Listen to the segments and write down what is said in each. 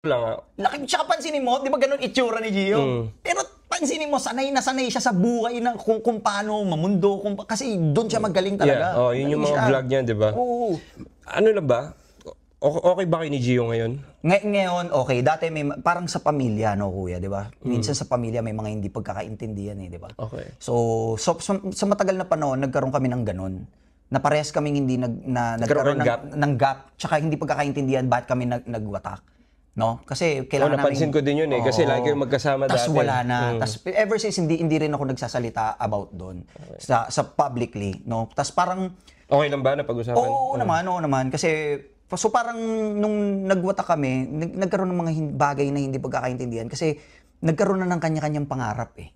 lang nga. Laki, tsaka pansinin mo, di ba ganun itsura ni Gio? Pero pansinin mo, sanay na sanay siya sa buhay ng kung paano mamundo, kasi doon siya magaling talaga. Yeah, yun yung mga vlog niya, di ba? Oo. Ano lang ba? Okay ba kayo ni Gio ngayon? Ngayon, okay. Dati may, parang sa pamilya, no, kuya, di ba? Minsan sa pamilya may mga hindi pagkakaintindihan, di ba? Okay. So, sa matagal na panahon, nagkaroon kami ng ganun. Na parehas kaming hindi nagkaroon ng gap, tsaka hindi pagkakaintindihan bakit kami nagwatak. No? Kasi kailangan napansin ko din yun eh. Kasi lagi kayong magkasama dati. Tas wala na. Tas ever since hindi rin ako nagsasalita about doon sa publicly, no? Tas parang okay lang ba na pag-usapan? oo naman kasi so parang nung nagwata kami, nagkaroon ng mga bagay na hindi pagkakaintindihan kasi nagkaroon na ng kanya-kanyang pangarap eh.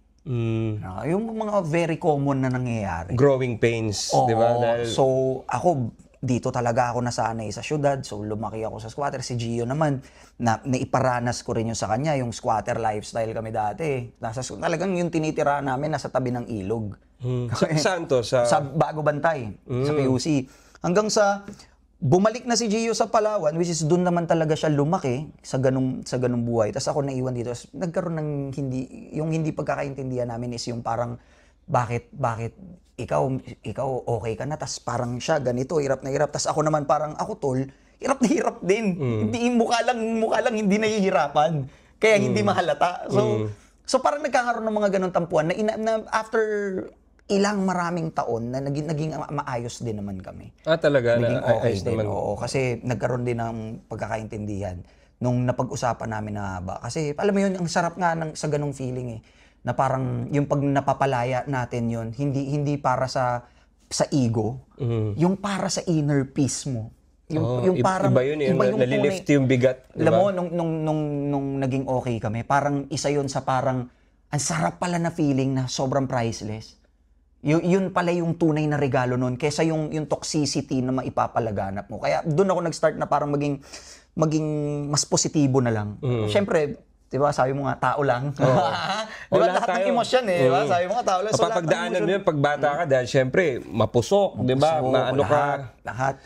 Yung mga very common na nangyayari. Growing pains, di ba? Dahil So ako dito talaga ako nasanay sa syudad. So, lumaki ako sa squatter. Si Gio naman, naiparanas ko rin yung sa kanya, yung squatter lifestyle kami dati. Talagang yung tinitira namin, nasa tabi ng ilog. Saan to? Sa Bago Bantay, sa PUC. Hanggang sa, bumalik na si Gio sa Palawan, which is doon naman talaga siya lumaki sa ganung buhay. Tapos ako naiwan dito. Tapos nagkaroon ng yung hindi pagkakaintindihan namin is yung parang, bakit ikaw okay ka na, tas parang siya ganito, hirap na hirap, tas ako naman parang ako tol, hirap na hirap din. Hindi mukha lang hindi nahihirapan. Kaya hindi mahalata. So parang nagkakaroon ng mga ganung tampuan na after maraming taon na naging maayos din naman kami. Talaga Naging na okay ayos din. naman. Oo, kasi nagkaroon din ng pagkakaintindihan nung napag-usapan namin na haba. Kasi alam mo yun, ang sarap nga sa ganung feeling eh. Na parang yung pag napapalaya natin yun, hindi para sa ego, yung para sa inner peace mo. Yung parang iba yun, nalilift yung bigat. Diba? Alam mo, nung naging okay kami, parang isa yun sa parang, ang sarap pala na feeling na sobrang priceless. Yun pala yung tunay na regalo nun, kesa yung toxicity na maipapalaganap mo. Kaya doon ako nag-start na parang maging mas positibo na lang. Siyempre, diba, sabi mo nga, tao lang. Diba, lahat ng emosyon eh. Diba? Sabi mo nga, tao lang. So, mapapagdaanan mo yun pag bata ka dahil syempre, mapusok, diba? Maano ka. Lahat.